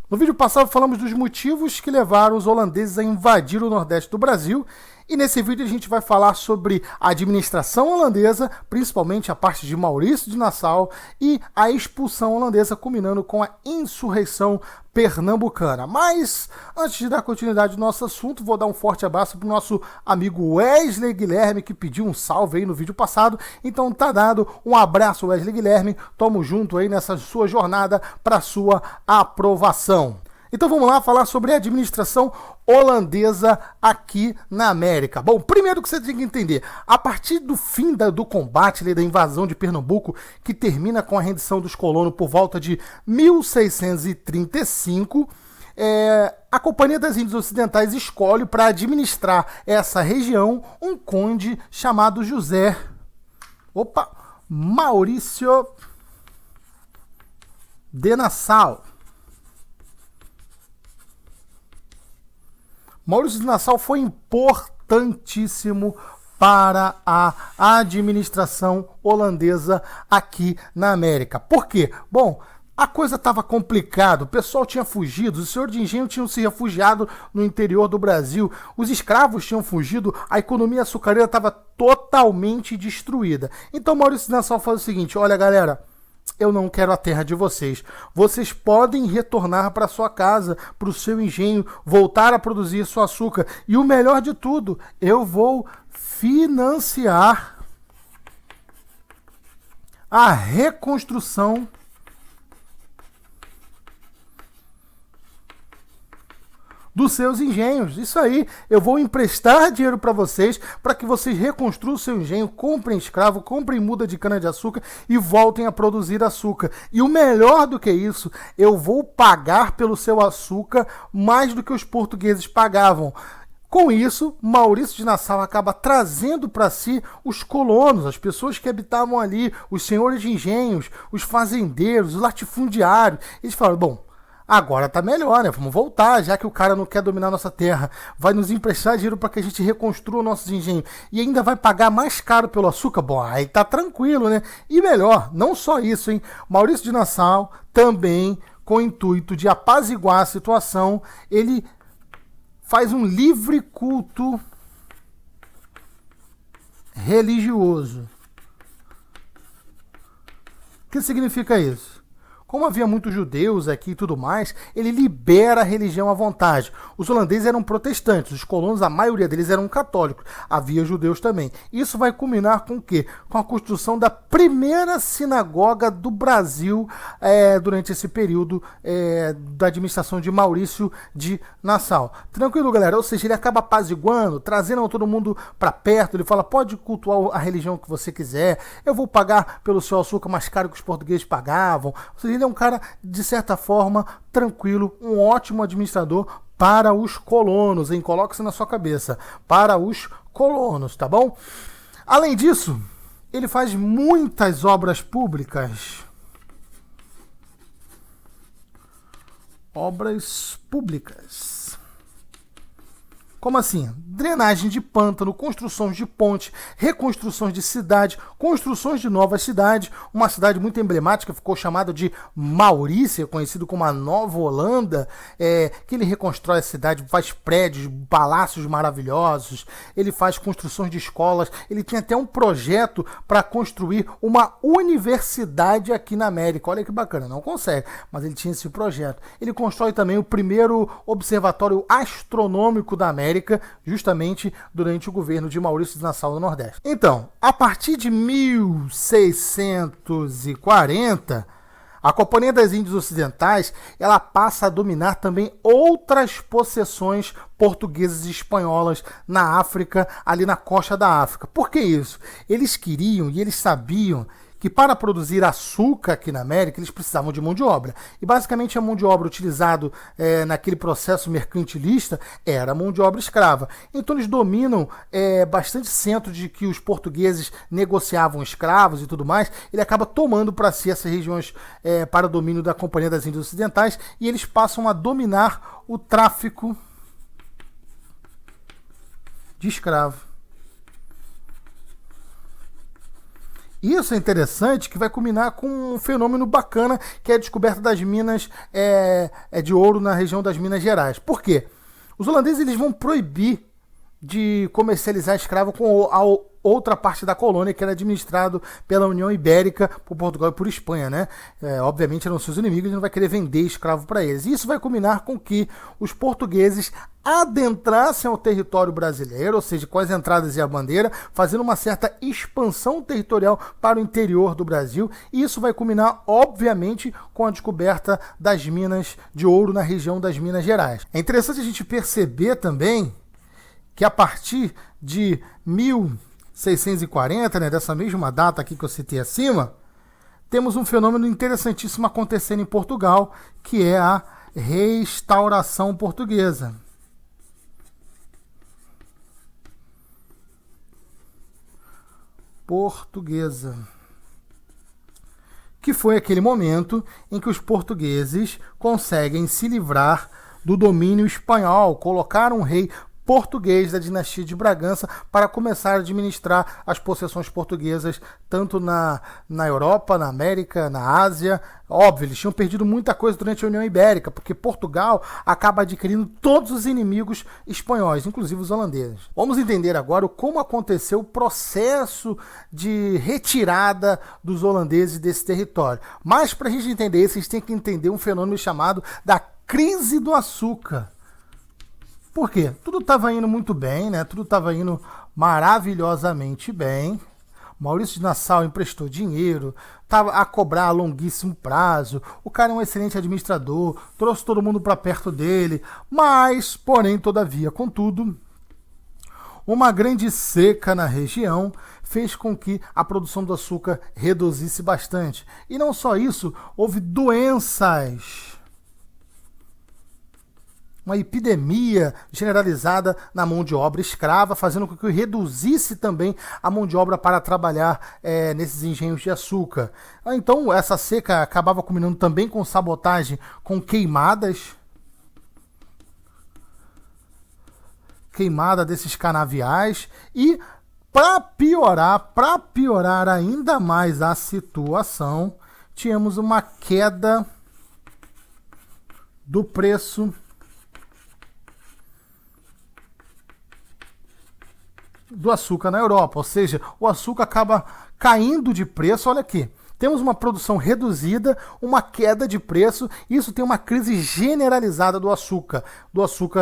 No vídeo passado falamos dos motivos que levaram os holandeses a invadir o Nordeste do Brasil, e nesse vídeo a gente vai falar sobre a administração holandesa, principalmente a parte de Maurício de Nassau, e a expulsão holandesa, culminando com a insurreição pernambucana. Mas, antes de dar continuidade ao nosso assunto, vou dar um forte abraço para o nosso amigo Wesley Guilherme, que pediu um salve aí no vídeo passado. Então tá dado, um abraço Wesley Guilherme, tamo junto aí nessa sua jornada para sua aprovação. Então vamos lá falar sobre a administração holandesa aqui na América. Bom, primeiro que você tem que entender, a partir do fim do combate, da invasão de Pernambuco, que termina com a rendição dos colonos por volta de 1635, a Companhia das Índias Ocidentais escolhe para administrar essa região um conde chamado Maurício de Nassau. Maurício de Nassau foi importantíssimo para a administração holandesa aqui na América. Por quê? Bom, a coisa estava complicada, o pessoal tinha fugido, os senhores de engenho tinham se refugiado no interior do Brasil, os escravos tinham fugido, a economia açucareira estava totalmente destruída. Então Maurício de Nassau faz o seguinte: olha galera, eu não quero a terra de vocês. Vocês podem retornar para sua casa, para o seu engenho, voltar a produzir seu açúcar. E o melhor de tudo, eu vou financiar a reconstrução dos seus engenhos. Isso aí, eu vou emprestar dinheiro para vocês, para que vocês reconstruam o seu engenho, comprem escravo, comprem muda de cana-de-açúcar e voltem a produzir açúcar. E o melhor do que isso, eu vou pagar pelo seu açúcar mais do que os portugueses pagavam. Com isso, Maurício de Nassau acaba trazendo para si os colonos, as pessoas que habitavam ali, os senhores de engenhos, os fazendeiros, os latifundiários. Eles falaram: bom, agora tá melhor, né? Vamos voltar, já que o cara não quer dominar nossa terra. Vai nos emprestar dinheiro para que a gente reconstrua nossos engenhos. E ainda vai pagar mais caro pelo açúcar? Bom, aí tá tranquilo, né? E melhor, não só isso, hein? Maurício de Nassau também, com o intuito de apaziguar a situação, ele faz um livre culto religioso. O que significa isso? Como havia muitos judeus aqui e tudo mais, ele libera a religião à vontade. Os holandeses eram protestantes, os colonos, a maioria deles eram católicos. Havia judeus também. Isso vai culminar com o quê? Com a construção da primeira sinagoga do Brasil durante esse período da administração de Maurício de Nassau. Tranquilo, galera? Ou seja, ele acaba apaziguando, trazendo todo mundo para perto. Ele fala: pode cultuar a religião que você quiser, eu vou pagar pelo seu açúcar mais caro que os portugueses pagavam. Ou seja, ele é um cara, de certa forma, tranquilo, um ótimo administrador para os colonos, hein? Coloque isso na sua cabeça, para os colonos, tá bom? Além disso, ele faz muitas obras públicas. Obras públicas. Como assim? Drenagem de pântano, construções de ponte, reconstruções de cidade, construções de novas cidades. Uma cidade muito emblemática ficou chamada de Maurícia, conhecido como a Nova Holanda, que ele reconstrói a cidade, faz prédios, palácios maravilhosos, ele faz construções de escolas, ele tinha até um projeto para construir uma universidade aqui na América. Olha que bacana, não consegue, mas ele tinha esse projeto. Ele constrói também o primeiro observatório astronômico da América, justamente durante o governo de Maurício de Nassau no Nordeste. Então, a partir de 1640, a Companhia das Índias Ocidentais ela passa a dominar também outras possessões portuguesas e espanholas na África, ali na costa da África. Por que isso? Eles queriam e eles sabiam que para produzir açúcar aqui na América, eles precisavam de mão de obra. E basicamente a mão de obra utilizada naquele processo mercantilista era a mão de obra escrava. Então eles dominam bastante centro de que os portugueses negociavam escravos e tudo mais. Ele acaba tomando para si essas regiões para o domínio da Companhia das Índias Ocidentais e eles passam a dominar o tráfico de escravo. Isso é interessante, que vai culminar com um fenômeno bacana, que é a descoberta das minas de ouro na região das Minas Gerais. Por quê? Os holandeses eles vão proibir de comercializar escravo com a outra parte da colônia, que era administrado pela União Ibérica, por Portugal e por Espanha, né? Obviamente eram seus inimigos, ele não vai querer vender escravo para eles. E isso vai culminar com que os portugueses adentrassem ao território brasileiro, ou seja, com as entradas e a bandeira, fazendo uma certa expansão territorial para o interior do Brasil. E isso vai culminar, obviamente, com a descoberta das minas de ouro na região das Minas Gerais. É interessante a gente perceber também que a partir de 1640, né, dessa mesma data aqui que eu citei acima, temos um fenômeno interessantíssimo acontecendo em Portugal, que é a restauração portuguesa. Que foi aquele momento em que os portugueses conseguem se livrar do domínio espanhol, colocar um rei português da dinastia de Bragança para começar a administrar as possessões portuguesas tanto na Europa, na América, na Ásia. Óbvio, eles tinham perdido muita coisa durante a União Ibérica, porque Portugal acaba adquirindo todos os inimigos espanhóis, inclusive os holandeses. Vamos entender agora como aconteceu o processo de retirada dos holandeses desse território. Mas para a gente entender isso, a gente tem que entender um fenômeno chamado da crise do açúcar. Por quê? Tudo estava indo muito bem, né? Tudo estava indo maravilhosamente bem. Maurício de Nassau emprestou dinheiro, estava a cobrar a longuíssimo prazo. O cara é um excelente administrador, trouxe todo mundo para perto dele. Mas, porém, todavia, contudo, uma grande seca na região fez com que a produção do açúcar reduzisse bastante. E não só isso, houve doenças. Uma epidemia generalizada na mão de obra escrava, fazendo com que reduzisse também a mão de obra para trabalhar nesses engenhos de açúcar. Então, essa seca acabava culminando também com sabotagem, com queimada desses canaviais e, para piorar ainda mais a situação, tínhamos uma queda do preço do açúcar na Europa, ou seja, o açúcar acaba caindo de preço. Olha aqui, temos uma produção reduzida, uma queda de preço, e isso tem uma crise generalizada do açúcar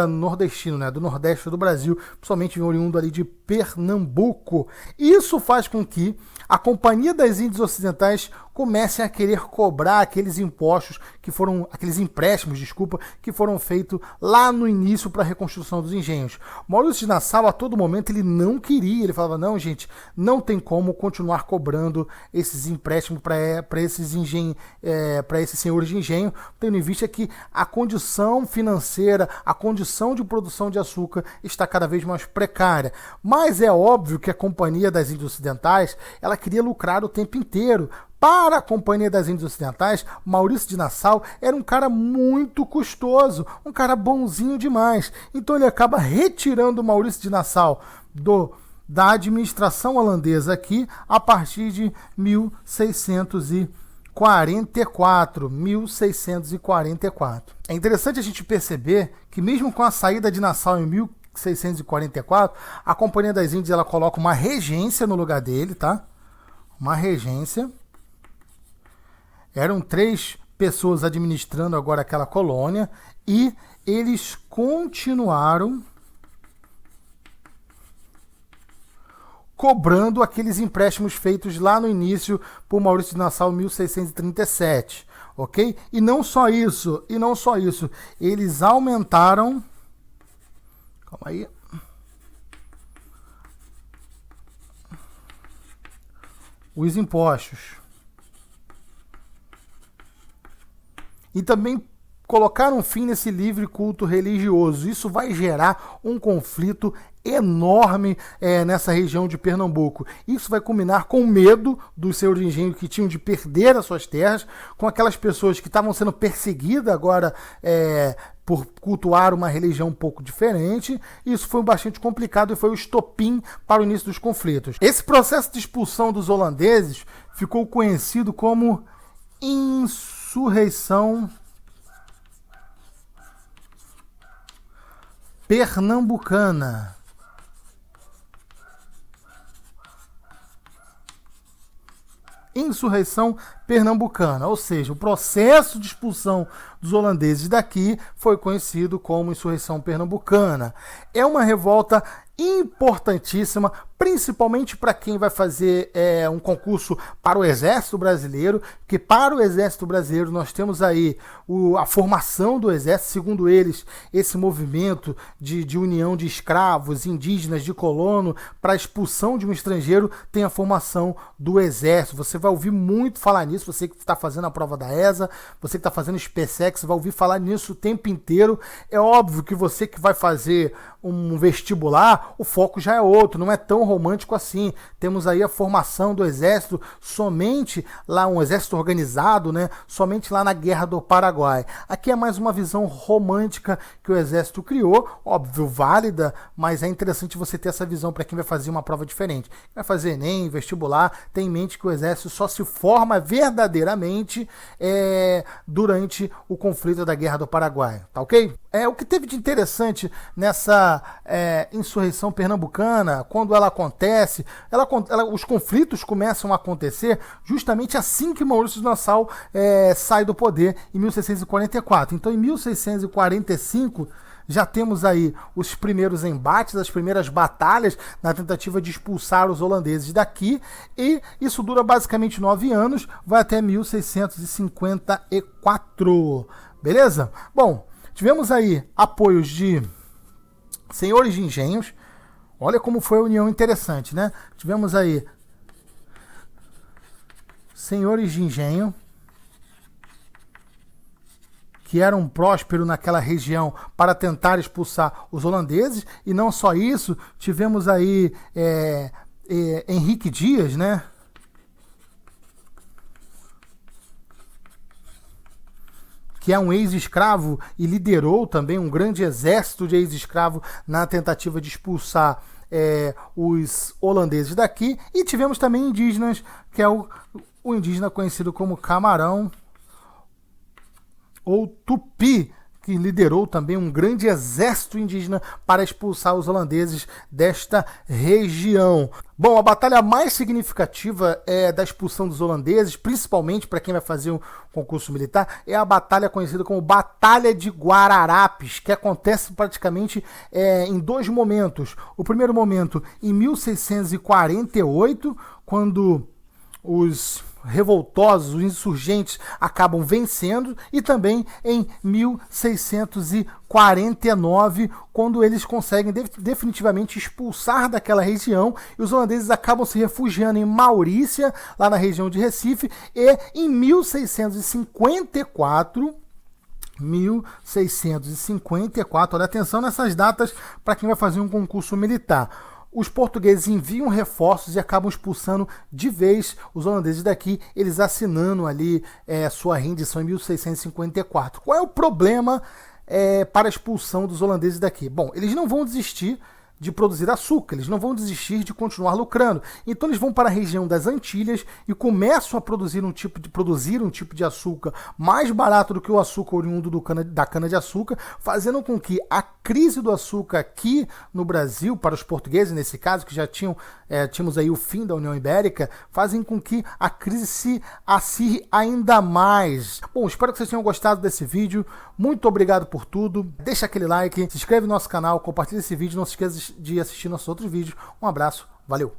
nordestino, né, do nordeste do Brasil, principalmente oriundo ali de Pernambuco. Isso faz com que a Companhia das Índias Ocidentais comece a querer cobrar aqueles impostos aqueles empréstimos, que foram feitos lá no início para a reconstrução dos engenhos. Maurício de Nassau, a todo momento, ele não queria, ele falava, não, gente, não tem como continuar cobrando esses empréstimos para esses senhores de engenho, tendo em vista que a condição financeira, a condição de produção de açúcar está cada vez mais precária. Mas é óbvio que a Companhia das Índias Ocidentais, ela queria lucrar o tempo inteiro. Para a Companhia das Índias Ocidentais, Maurício de Nassau era um cara muito custoso, um cara bonzinho demais. Então ele acaba retirando Maurício de Nassau da administração holandesa aqui a partir de 1644. É interessante a gente perceber que mesmo com a saída de Nassau em 1644, a Companhia das Índias ela coloca uma regência no lugar dele, tá? Uma regência. Eram 3 pessoas administrando agora aquela colônia e eles continuaram cobrando aqueles empréstimos feitos lá no início por Maurício de Nassau em 1637, ok? E não só isso, eles aumentaram, calma aí, os impostos. E também colocar um fim nesse livre culto religioso. Isso vai gerar um conflito enorme nessa região de Pernambuco. Isso vai culminar com o medo dos senhores de engenho que tinham de perder as suas terras, com aquelas pessoas que estavam sendo perseguidas agora por cultuar uma religião um pouco diferente. Isso foi bastante complicado e foi o estopim para o início dos conflitos. Esse processo de expulsão dos holandeses ficou conhecido como insurreição pernambucana. Insurreição pernambucana, ou seja, o processo de expulsão dos holandeses daqui foi conhecido como insurreição pernambucana. É uma revolta importantíssima, principalmente para quem vai fazer um concurso para o Exército Brasileiro, que para o Exército Brasileiro nós temos aí a formação do Exército, segundo eles, esse movimento de união de escravos, indígenas, de colono, para a expulsão de um estrangeiro, tem a formação do Exército. Você vai ouvir muito falar nisso, você que está fazendo a prova da ESA, você que está fazendo SpaceX, vai ouvir falar nisso o tempo inteiro. É óbvio que você que vai fazer um vestibular, o foco já é outro, não é tão romântico assim. Temos aí a formação do exército somente lá, um exército organizado, né? Somente lá na Guerra do Paraguai. Aqui é mais uma visão romântica que o exército criou, óbvio, válida, mas é interessante você ter essa visão para quem vai fazer uma prova diferente. Vai fazer Enem, vestibular, tem em mente que o exército só se forma verdadeiramente durante o conflito da Guerra do Paraguai, tá ok? O que teve de interessante nessa insurreição pernambucana, quando ela acontece, os conflitos começam a acontecer justamente assim que Maurício de Nassau sai do poder, em 1644. Então, em 1645, já temos aí os primeiros embates, as primeiras batalhas na tentativa de expulsar os holandeses daqui, e isso dura basicamente 9 anos, vai até 1654. Beleza? Bom, tivemos aí apoios de senhores de engenhos. Olha como foi a união interessante, né? Tivemos aí senhores de engenho que eram prósperos naquela região para tentar expulsar os holandeses, e não só isso, tivemos aí Henrique Dias, né? Que é um ex-escravo e liderou também um grande exército de ex-escravo na tentativa de expulsar os holandeses daqui. E tivemos também indígenas, que é o indígena conhecido como Camarão ou Tupi, que liderou também um grande exército indígena para expulsar os holandeses desta região. Bom, a batalha mais significativa da expulsão dos holandeses, principalmente para quem vai fazer um concurso militar, é a batalha conhecida como Batalha de Guararapes, que acontece praticamente em 2 momentos. O primeiro momento em 1648, quando os revoltosos, os insurgentes acabam vencendo, e também em 1649, quando eles conseguem definitivamente expulsar daquela região, e os holandeses acabam se refugiando em Maurícia, lá na região de Recife, e em 1654, olha atenção nessas datas para quem vai fazer um concurso militar. Os portugueses enviam reforços e acabam expulsando de vez os holandeses daqui, eles assinando ali sua rendição em 1654. Qual é o problema para a expulsão dos holandeses daqui? Bom, eles não vão desistir de produzir açúcar, eles não vão desistir de continuar lucrando. Então eles vão para a região das Antilhas e começam a produzir um tipo de açúcar mais barato do que o açúcar oriundo da cana-de-açúcar, fazendo com que a crise do açúcar aqui no Brasil, para os portugueses nesse caso, que já tínhamos aí o fim da União Ibérica, fazem com que a crise se acirre ainda mais. Bom, espero que vocês tenham gostado desse vídeo. Muito obrigado por tudo. Deixa aquele like, se inscreve no nosso canal, compartilha esse vídeo, não se esqueça de assistir nossos outros vídeos. Um abraço, valeu!